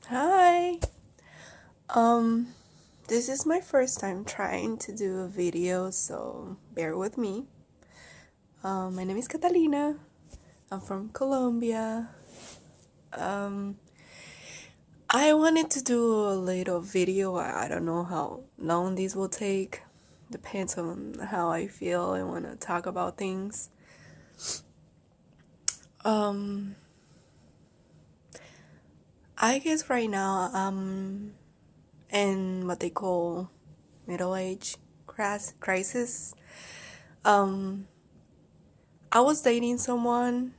Hi. Um, this is my first time trying to do a video, so bear with me. My name is Catalina. I'm from Colombia. Um, I wanted to do a little video. I don't know how long this will take. Depends on how I feel and want to talk about things. Um, I guess right now I'm in what they call middle age crisis. Um, I was dating someone,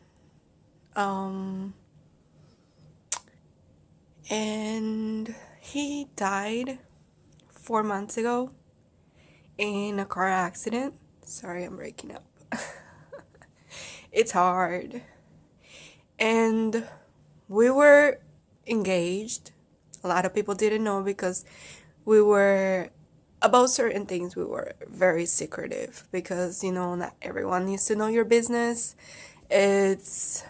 um, and he died 4 months ago in a car accident. Sorry, I'm breaking up. It's hard. And we were engaged. A lot of people didn't know because we were, about certain things, we were very secretive because, not everyone needs to know your business. It's,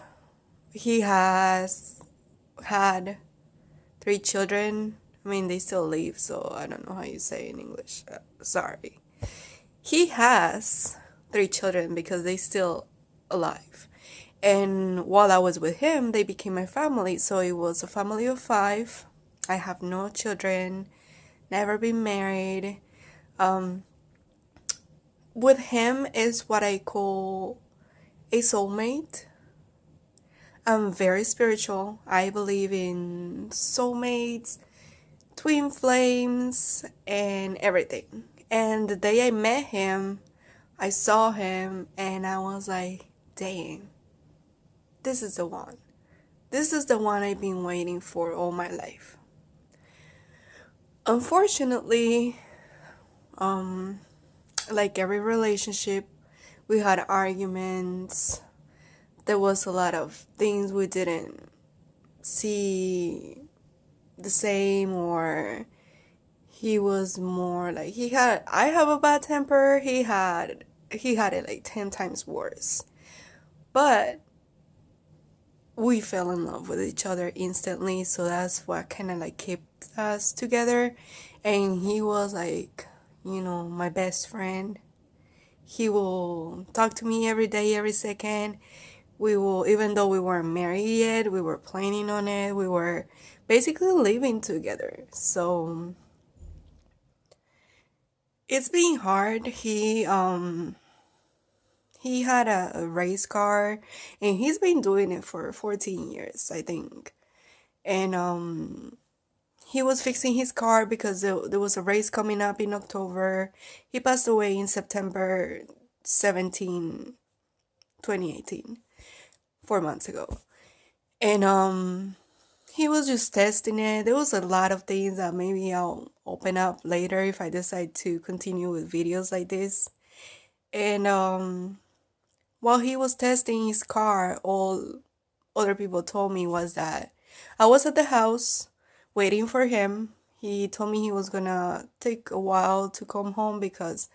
he has had 3 children. I mean, they still live, so I don't know how you say in English. Sorry. He has 3 children because they still alive. And while I was with him, they became my family. So it was a family of 5. I have no children, never been married. Um, with him is what I call a soulmate. I'm very spiritual. I believe in soulmates, twin flames, and everything. And the day I met him, I saw him and I was like, dang, this is the one. This is the one I've been waiting for all my life. Unfortunately, um, like every relationship, we had arguments. There was a lot of things we didn't see the same, or he was more like, I have a bad temper, he had it like 10 times worse. But we fell in love with each other instantly, so that's what kind of like kept us together. And he was like, my best friend. He will talk to me every day, every second. We will, even though we weren't married yet, we were planning on it. We were basically living together. So it's been hard. He had a race car, and he's been doing it for 14 years, I think. And he was fixing his car because there was a race coming up in October. He passed away in September 17, 2018, 4 months ago. And he was just testing it. There was a lot of things that maybe I'll open up later if I decide to continue with videos like this. And while he was testing his car, all other people told me was that I was at the house waiting for him. He told me he was gonna take a while to come home because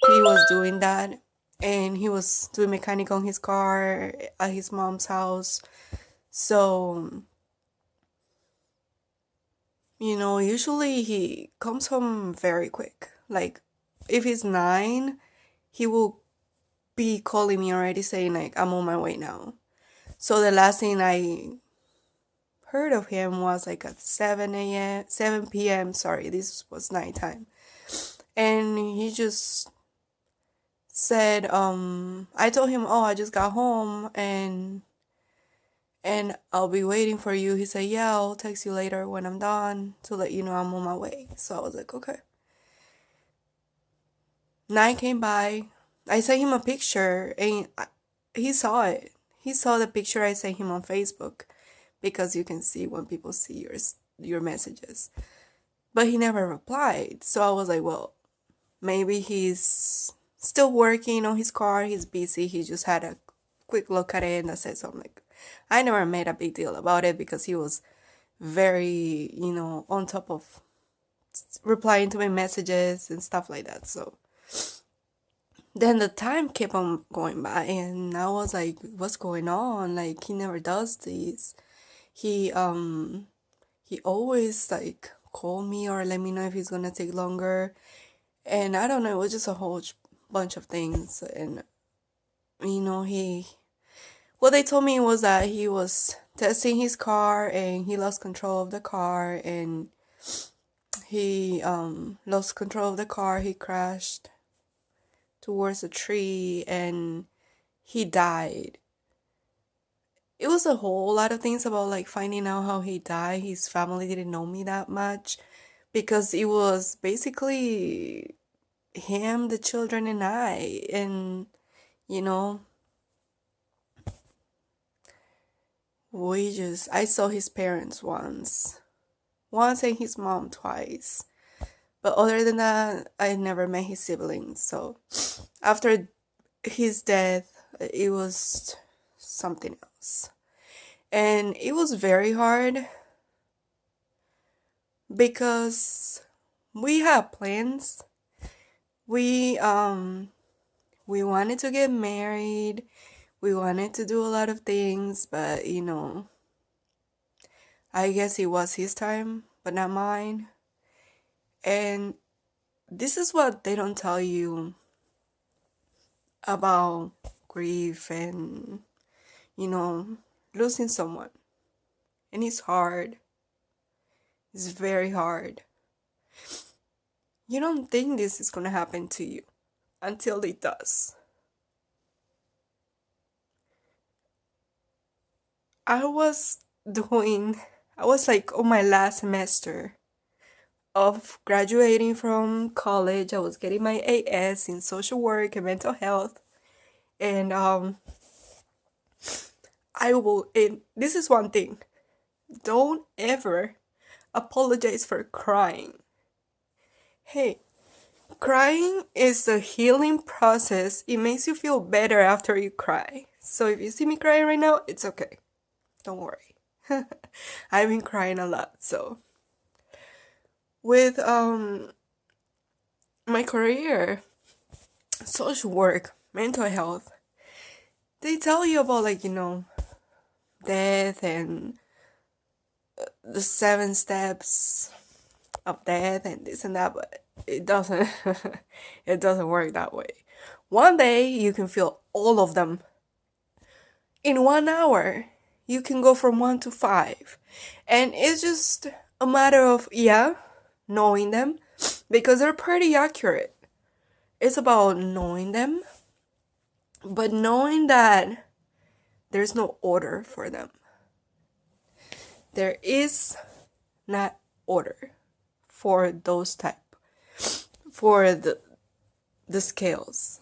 he was doing that, and he was doing mechanic on his car at his mom's house. So, usually he comes home very quick. Like, if he's 9, he will be calling me already saying, like, I'm on my way now. So the last thing I heard of him was like at 7 p.m. Sorry, this was nighttime. And he just said, I told him, oh, I just got home and I'll be waiting for you. He said, yeah, I'll text you later when I'm done to let you know I'm on my way. So I was like, okay. Night came by. I sent him a picture and he saw it. He saw the picture I sent him on Facebook because you can see when people see your messages. But he never replied. So I was like, well, maybe he's still working on his car. He's busy. He just had a quick look at it and that's it. So I'm like, I never made a big deal about it because he was very, on top of replying to my messages and stuff like that. So then the time kept on going by and I was like, what's going on? Like, he never does this. He he always like call me or let me know if he's gonna take longer. And I don't know, it was just a whole bunch of things. And what they told me was that he was testing his car and he lost control of the car, and he lost control of the car. He crashed towards a tree and he died. It was a whole lot of things about like finding out how he died. His family didn't know me that much because it was basically him, the children, and I. And you know, I saw his parents once and his mom twice. But other than that, I never met his siblings. So after his death, it was something else. And it was very hard because we had plans. We wanted to get married. We wanted to do a lot of things, but I guess it was his time, but not mine. And this is what they don't tell you about grief and, losing someone. And it's hard. It's very hard. You don't think this is going to happen to you until it does. I was like on my last semester of graduating from college. I was getting my AS in social work and mental health. And this is one thing. Don't ever apologize for crying. Hey, crying is a healing process. It makes you feel better after you cry. So if you see me crying right now, it's okay. Don't worry. I've been crying a lot, so. With my career, social work, mental health, they tell you about death and the 7 steps of death and this and that, but it doesn't it doesn't work that way. One day you can feel all of them. In 1 hour, you can go from 1 to 5. And it's just a matter of, knowing them, because they're pretty accurate. It's about knowing them, but knowing that there's no order for them. There is not order for those for the scales.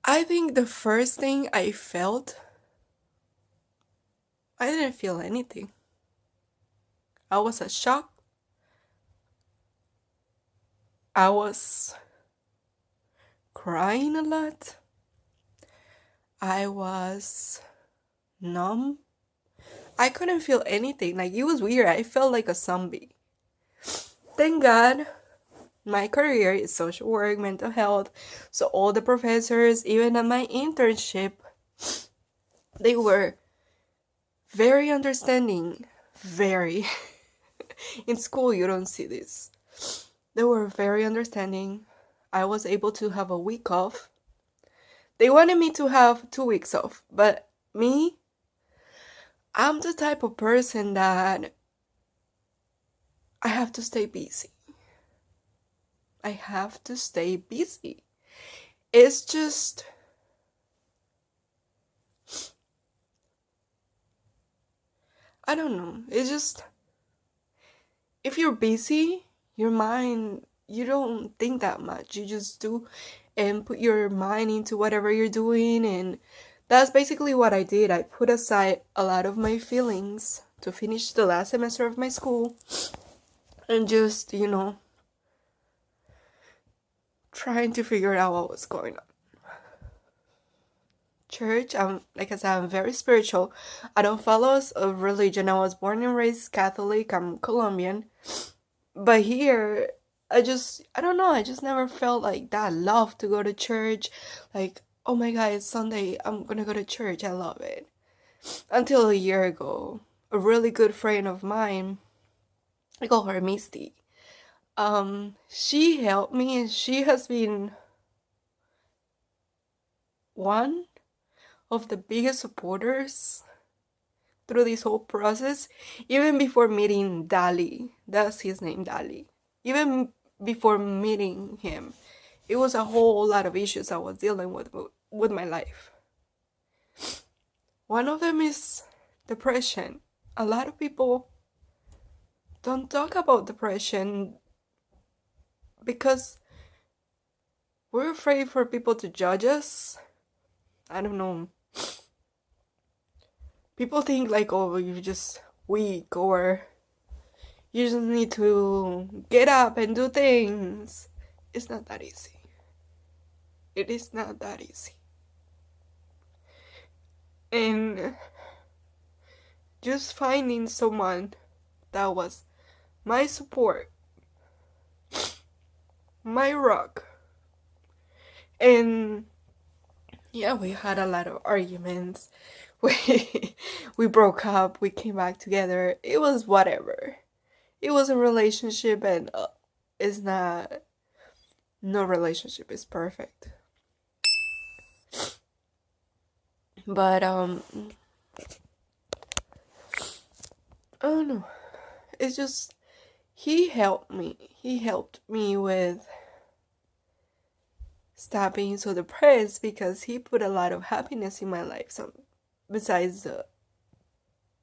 I think the first thing I felt, I didn't feel anything. I was a shock. I was crying a lot. I was numb. I couldn't feel anything. Like, it was weird. I felt like a zombie. Thank God my career is social work, mental health. So all the professors, even at my internship, they were very understanding. Very. In school, you don't see this. They were very understanding. I was able to have a week off. They wanted me to have 2 weeks off, but me, I'm the type of person that I have to stay busy. I have to stay busy. It's just, I don't know. It's just, if you're busy, your mind, you don't think that much. You just do and put your mind into whatever you're doing. And that's basically what I did. I put aside a lot of my feelings to finish the last semester of my school. And just, trying to figure out what was going on. Church, like I said, I'm very spiritual. I don't follow a religion. I was born and raised Catholic. I'm Colombian. But here, I don't know, I just never felt like that love to go to church. Like, oh my God, it's Sunday, I'm gonna go to church. I love it. Until a year ago, a really good friend of mine, I call her Misty. She helped me, and she has been one of the biggest supporters through this whole process, even before meeting Dali. That's his name, Dali. Even before meeting him, it was a whole lot of issues I was dealing with my life. One of them is depression. A lot of people don't talk about depression because we're afraid for people to judge us. I don't know. People think like, oh, you're just weak, or you just need to get up and do things. It's not that easy. It is not that easy. And just finding someone that was my support, my rock. And yeah, we had a lot of arguments. We broke up, we came back together. It was whatever. It was a relationship, and it's not, no relationship is perfect. But I don't know. It's just, he helped me. He helped me with stop being so depressed, because he put a lot of happiness in my life, so besides the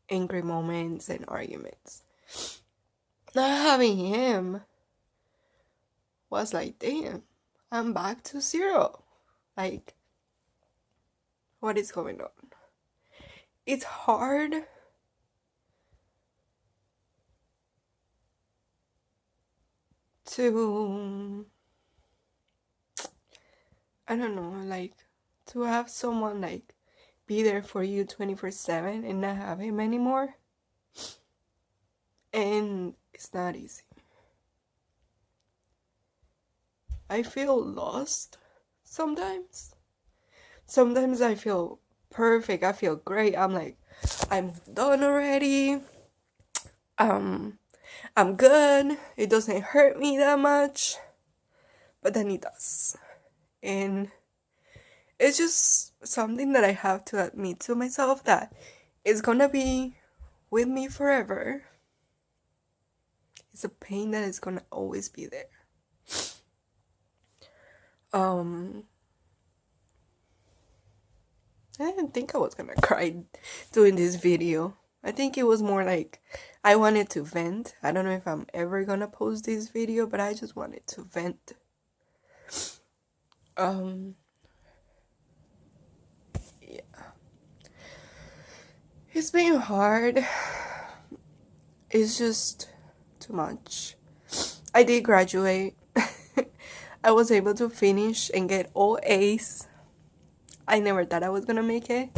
angry moments and arguments. Not having him was like, damn, I'm back to zero. Like, what is going on? It's hard to, I don't know, like, to have someone like be there for you 24/7 and not have him anymore. And it's not easy. I feel lost sometimes. Sometimes I feel perfect. I feel great. I'm like, I'm done already. I'm good. It doesn't hurt me that much. But then it does. And it's just something that I have to admit to myself, that it's gonna be with me forever. It's a pain that is gonna always be there. I didn't think I was gonna cry doing this video. I think it was more like I wanted to vent. I don't know if I'm ever gonna post this video, but I just wanted to vent. Yeah. It's been hard. It's just too much. I did graduate. I was able to finish and get all A's. I never thought I was gonna make it.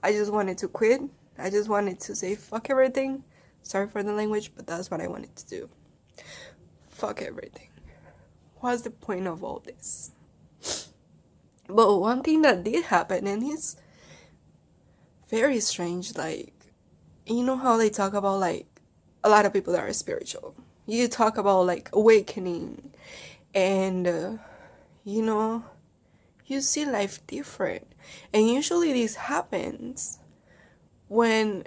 I just wanted to quit. I just wanted to say fuck everything. Sorry for the language, but that's what I wanted to do. Fuck everything. What's the point of all this? But one thing that did happen, and it's very strange, like, you know how they talk about, like, a lot of people that are spiritual. You talk about, like, awakening, and, you know, you see life different. And usually this happens when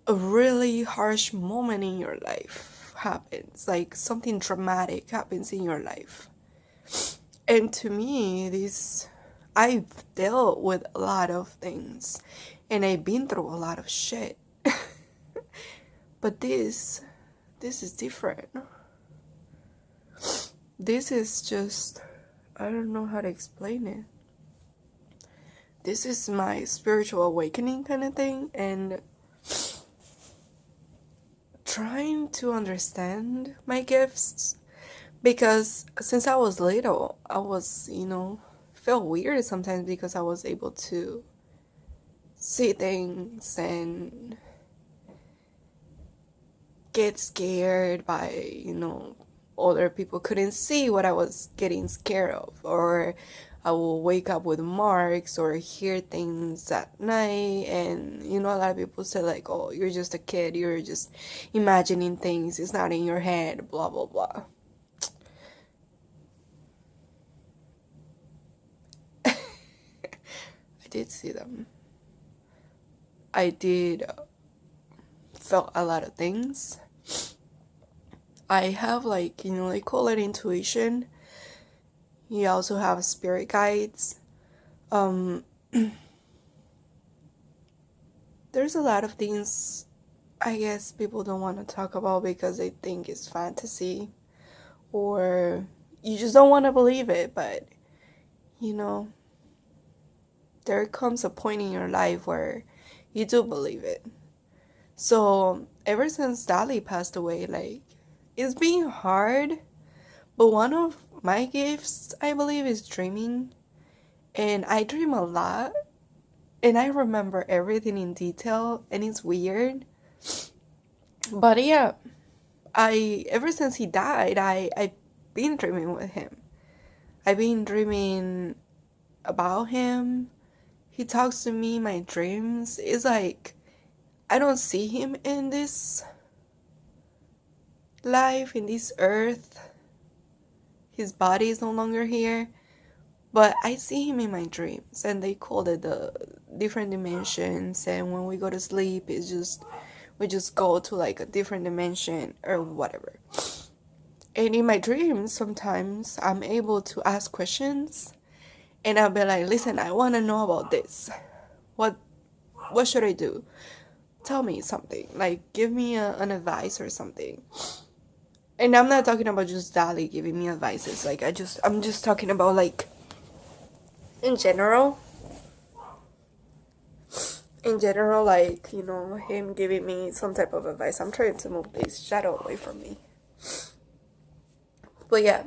a really harsh moment in your life happens, like something dramatic happens in your life. And to me, I've dealt with a lot of things, and I've been through a lot of shit. But this is different. This is just, I don't know how to explain it. This is my spiritual awakening kind of thing, and trying to understand my gifts, because since I was little, I was, felt weird sometimes because I was able to see things and get scared by, other people couldn't see what I was getting scared of, or I will wake up with marks or hear things at night. And a lot of people say like, oh, you're just a kid, you're just imagining things, it's not in your head, blah blah blah. I did see them. I did felt a lot of things. I have like, they call it intuition. You also have spirit guides. There's a lot of things I guess people don't want to talk about because they think it's fantasy, or you just don't want to believe it. But there comes a point in your life where you do believe it. So ever since Dali passed away, like, it's been hard, but one of my gifts, I believe, is dreaming. And I dream a lot, and I remember everything in detail, and it's weird. But yeah, ever since he died, I've been dreaming with him. I've been dreaming about him. He talks to me in my dreams. It's like I don't see him in this life, in this earth. His body is no longer here, but I see him in my dreams, and they call it the different dimensions. And when we go to sleep, we just go to like a different dimension or whatever. And in my dreams, sometimes I'm able to ask questions, and I'll be like, listen, I want to know about this. What should I do? Tell me something. Like, give me an advice or something. And I'm not talking about just Dali giving me advices. Like, I'm just talking about, like, in general, like, him giving me some type of advice. I'm trying to move this shadow away from me. But yeah.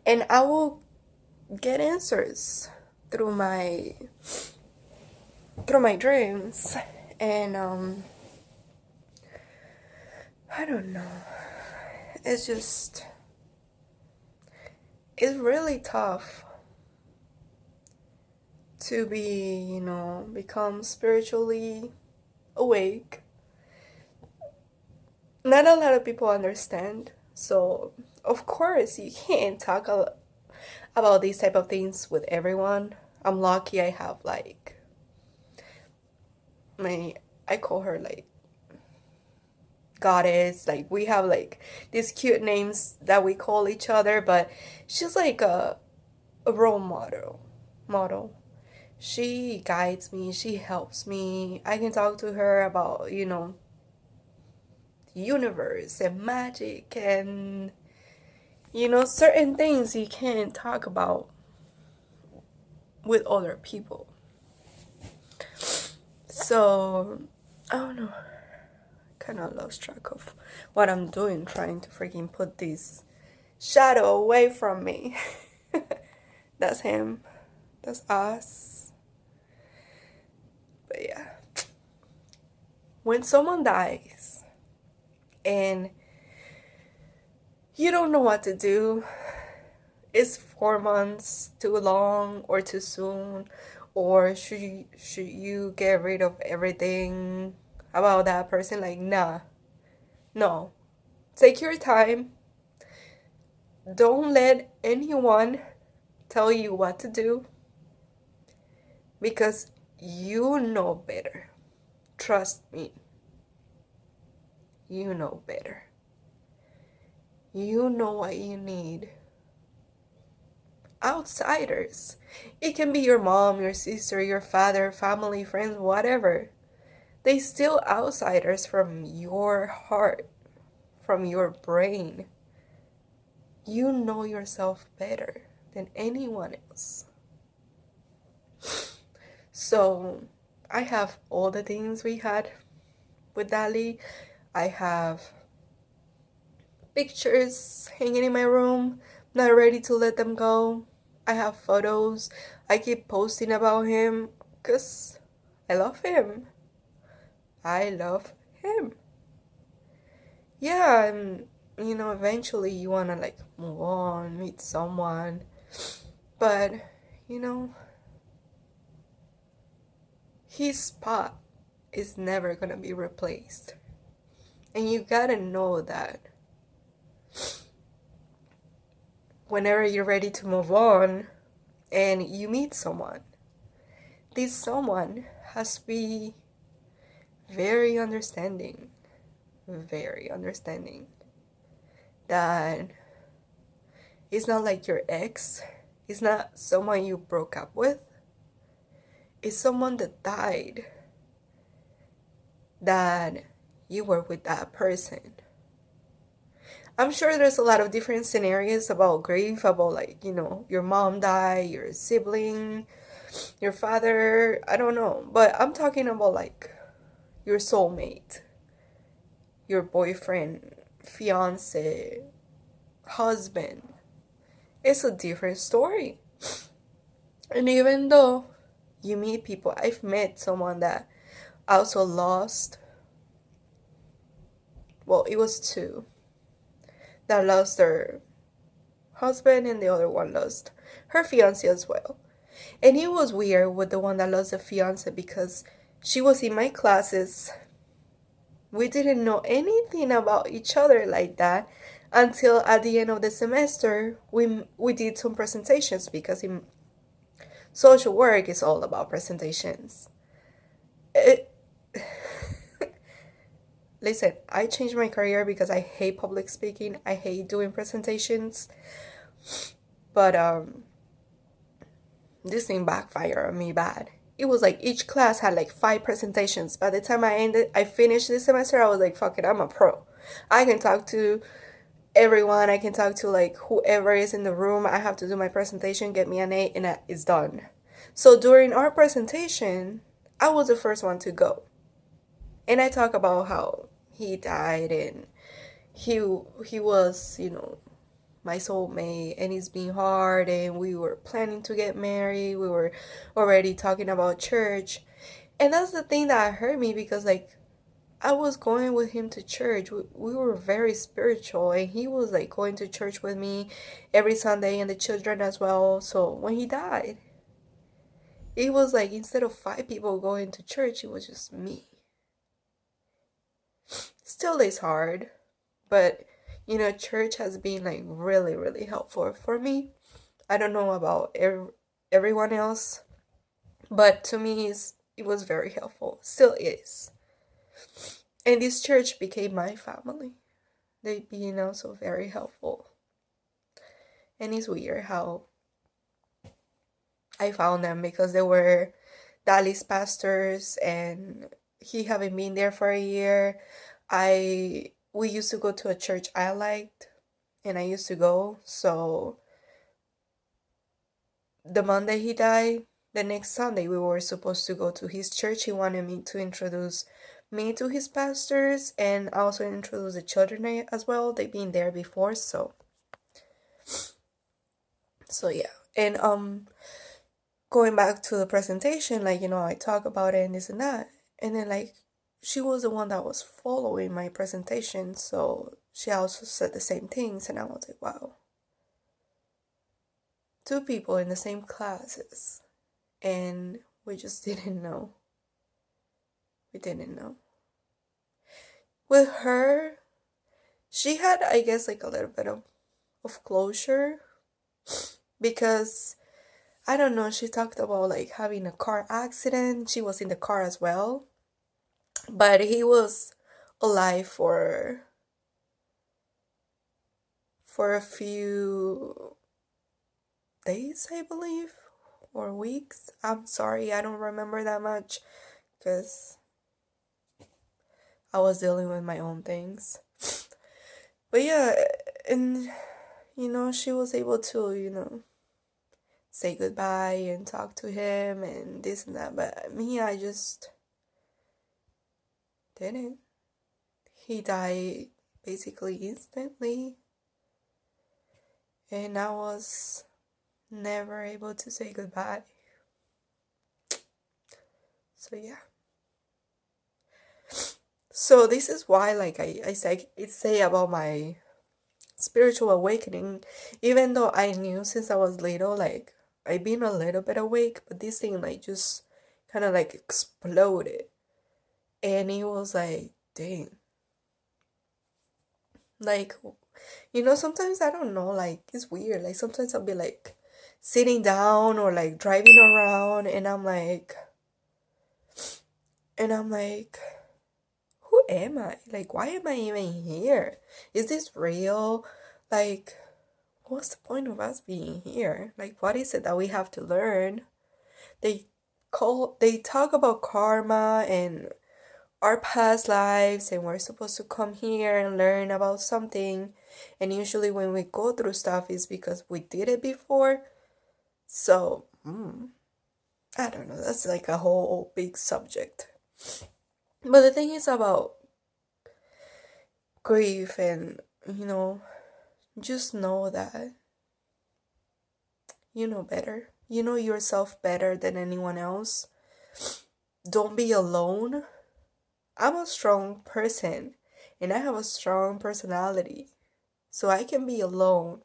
And I will get answers through my dreams. And I don't know. It's really tough to be, become spiritually awake. Not a lot of people understand. So, of course, you can't talk about these type of things with everyone. I'm lucky I have, like, I call her, like, goddess. Like, we have, like, these cute names that we call each other, but she's like a role model. She guides me, she helps me. I can talk to her about, the universe and magic and, certain things you can't talk about with other people. So, I don't know. Kind of lost track of what I'm doing, trying to freaking put this shadow away from me. That's him. That's us. But yeah. When someone dies and you don't know what to do, is 4 months too long or too soon? Or should you get rid of everything about that person? Like, nah. No. Take your time. Don't let anyone tell you what to do, because you know better. Trust me. You know better. You know what you need. Outsiders. It can be your mom, your sister, your father, family, friends, whatever. They still outsiders from your heart, from your brain. You know yourself better than anyone else. So, I have all the things we had with Dali. I have pictures hanging in my room, not ready to let them go. I have photos. I keep posting about him because I love him. I love him. Yeah, and eventually you want to like move on, meet someone. But you know, his spot is never gonna be replaced. And you gotta know that whenever you're ready to move on and you meet someone, this someone has to be very understanding, very understanding. That it's not like your ex, it's not someone you broke up with, it's someone that died, that you were with that person. I'm sure there's a lot of different scenarios about grief, about like, you know, your mom died, your sibling, your father, I don't know. But I'm talking about like your soulmate, your boyfriend, fiance, husband. It's a different story. And even though you meet people, I've met someone that also lost, well, it was two that lost their husband, and the other one lost her fiance as well. And it was weird with the one that lost the fiance because she was in my classes. We didn't know anything about each other like that until at the end of the semester we did some presentations, because in social work is all about presentations. It, listen, I changed my career because I hate public speaking. I hate doing presentations. But this thing backfired on me bad. It was like each class had like 5 presentations. By the time I finished this semester, I was like, fuck it, I'm a pro. I can talk to everyone. I can talk to like whoever is in the room. I have to do my presentation, get me an A, and it's done. So during our presentation, I was the first one to go. And I talk about how he died, and he was, you know, my soulmate, and it's been hard, and we were planning to get married. We were already talking about church. And that's the thing that hurt me, because like I was going with him to church. We were very spiritual, and he was like going to church with me every Sunday, and the children as well. So when he died, it was like instead of 5 people going to church, it was just me. Still is hard, but you know, church has been like really, really helpful for me. I don't know about everyone else, but to me, it was very helpful. Still is. And this church became my family. They've been also very helpful. And it's weird how I found them, because they were Dali's pastors, and he haven't been there for a year. We used to go to a church I liked, and I used to go. So the Monday he died, the next Sunday we were supposed to go to his church. He wanted me to introduce me to his pastors, and also introduce the children as well. They've been there before, so yeah. And going back to the presentation, like, you know, I talk about it and this and that, and then like she was the one that was following my presentation, so she also said the same things, and I was like, wow. 2 people in the same classes, and we just didn't know. We didn't know. With her, she had, I guess, like a little bit of closure, because I don't know, she talked about like having a car accident. She was in the car as well, but he was alive for a few days, I believe, or weeks. I'm sorry, I don't remember that much, because I was dealing with my own things. But yeah, and you know, she was able to, you know, say goodbye and talk to him and this and that. But me, I just didn't. He died basically instantly, and I was never able to say goodbye. So yeah. So this is why, like I say about my spiritual awakening, even though I knew since I was little, like I've been a little bit awake, but this thing like just kind of like exploded. And it was like, dang. Like, sometimes I don't know, like it's weird. Like sometimes I'll be like sitting down or like driving around and I'm like, who am I? Like, why am I even here? Is this real? Like, what's the point of us being here? Like, what is it that we have to learn? They they talk about karma and our past lives, and we're supposed to come here and learn about something. And usually when we go through stuff is because we did it before. So, I don't know, that's like a whole big subject. But the thing is about grief, and just know that you know better. You know yourself better than anyone else. Don't be alone. I'm a strong person and I have a strong personality, so I can be alone.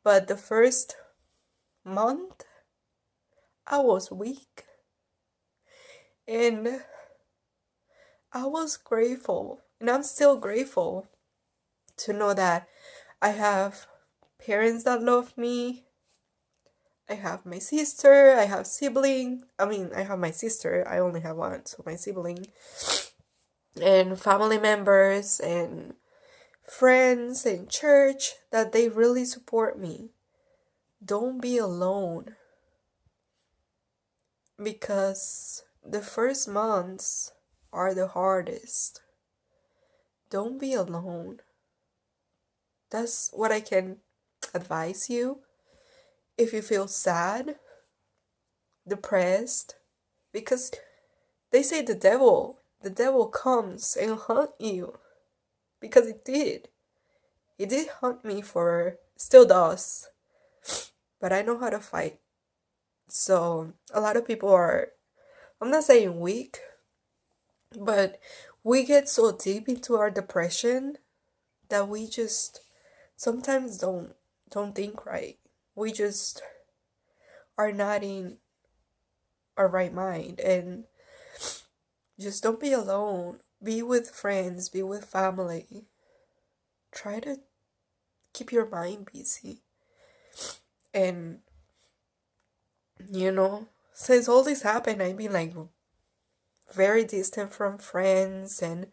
But the first month, I was weak, and I was grateful, and I'm still grateful to know that I have parents that love me. I have my sister, I have sibling. I mean, I have my sister, I only have one, so my sibling, and family members, and friends, and church that they really support me. Don't be alone, because the first months are the hardest. Don't be alone. That's what I can advise you. If you feel sad, depressed, because they say the devil comes and hunt you, because it did. It did hunt me still does, but I know how to fight. So a lot of people are, I'm not saying weak, but we get so deep into our depression that we just sometimes don't think right. We just are not in our right mind, and just don't be alone. Be with friends, be with family. Try to keep your mind busy. And since all this happened, I've been like very distant from friends, and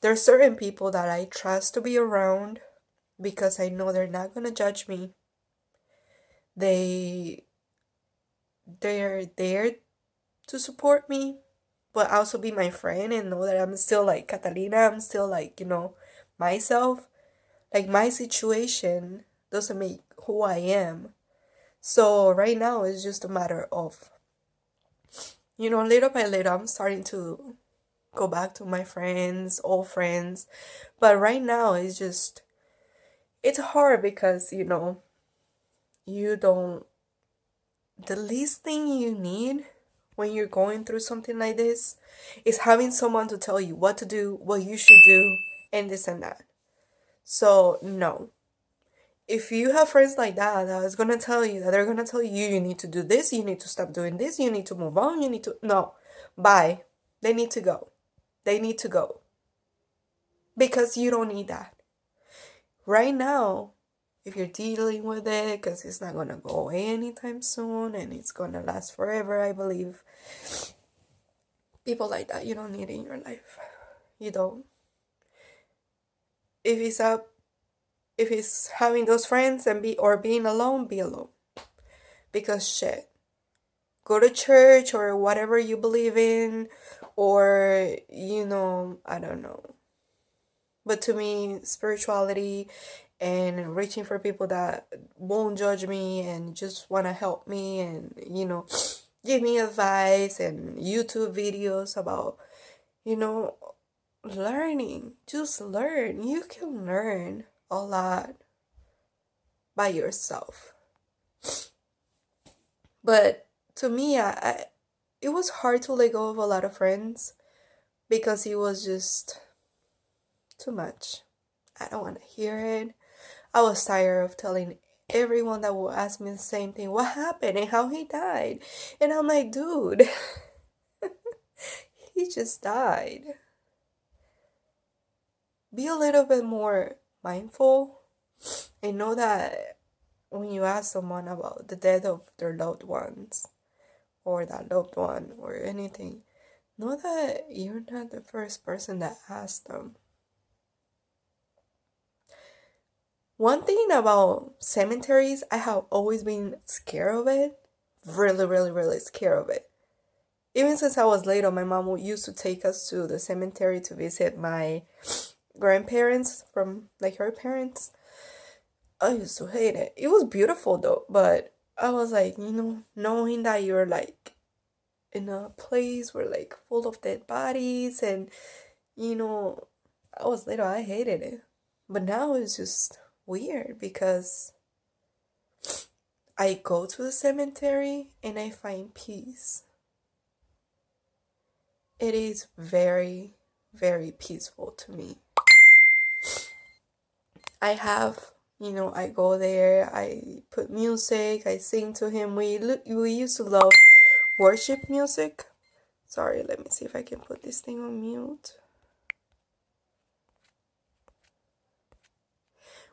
there's certain people that I trust to be around because I know they're not gonna judge me. They're there to support me, but also be my friend, and know that I'm still like Catalina. I'm still like, myself. Like, my situation doesn't make who I am. So right now it's just a matter of, little by little, I'm starting to go back to my friends, old friends. But right now it's hard because, you don't, the least thing you need when you're going through something like this is having someone to tell you what to do, what you should do, and this and that. So, no. If you have friends like that is gonna tell you, that they're gonna tell you, you need to do this, you need to stop doing this, you need to move on, you need to, no. Bye. They need to go. They need to go. Because you don't need that. Right now, if you're dealing with it, because it's not gonna go away anytime soon, and it's gonna last forever, I believe. People like that, you don't need in your life. You don't. If it's having those friends and being alone, be alone. Because shit. Go to church or whatever you believe in, or I don't know. But to me, spirituality and reaching for people that won't judge me and just want to help me and give me advice, and YouTube videos about learning. Just learn. You can learn a lot by yourself. But to me, it was hard to let go of a lot of friends because it was just too much. I don't want to hear it. I was tired of telling everyone that will ask me the same thing, what happened and how he died. And I'm like, dude, he just died. Be a little bit more mindful and know that when you ask someone about the death of their loved ones or that loved one or anything, know that you're not the first person that asked them. One thing about cemeteries, I have always been scared of it. Really, really, really scared of it. Even since I was little, my mom used to take us to the cemetery to visit my grandparents from like her parents. I used to hate it. It was beautiful though, but I was like, knowing that you're like in a place where like full of dead bodies and I was little, I hated it. But now it's just weird because I go to the cemetery and I find peace. It is very, very peaceful to me. I have, I go there, I put music, I sing to him. We used to love worship music. Sorry, let me see if I can put this thing on mute.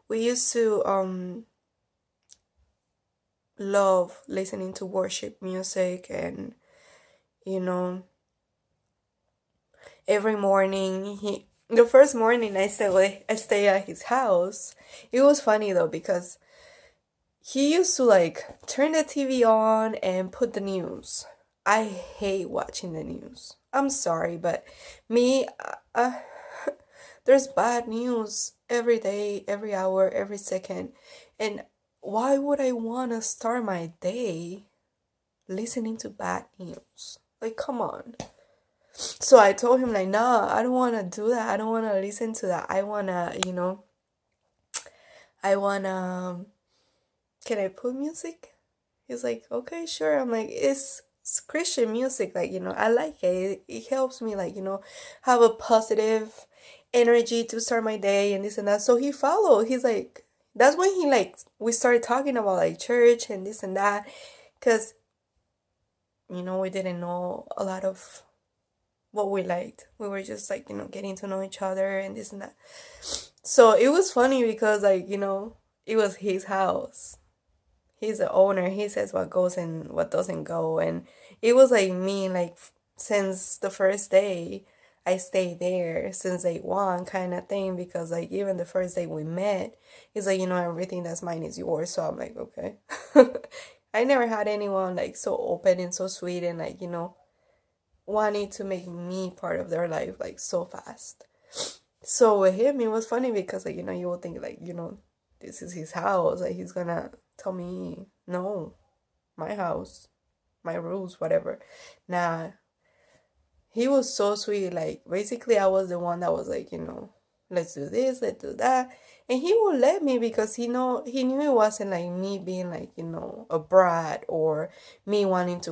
We used to love listening to worship music, and every morning the first morning I stay at his house. It was funny though because he used to like turn the TV on and put the news. I hate watching the news. I'm sorry, but me, there's bad news every day, every hour, every second. And why would I want to start my day listening to bad news? Like, come on. So I told him, like, nah, I don't want to do that. I don't want to listen to that. I want to, can I put music? He's like, okay, sure. I'm like, it's Christian music. Like, I like it. It helps me, like, have a positive energy to start my day and this and that. So he followed. He's like, that's when we started talking about like church and this and that. Because, we didn't know a lot of what we liked. We were just like, getting to know each other and this and that. So it was funny because like, it was his house. He's the owner. He says what goes and what doesn't go. And it was like me, like since the first day I stayed there, since day one kind of thing, because like even the first day we met, he's like, everything that's mine is yours. So I'm like, okay. I never had anyone like so open and so sweet and like, wanting to make me part of their life like so fast. So with him, it was funny because like, you would think like, this is his house. Like he's gonna tell me, no, my house, my rules, whatever. Nah, he was so sweet. Like basically I was the one that was like, let's do this, let's do that. And he would let me because he knew it wasn't like me being like, a brat or me wanting to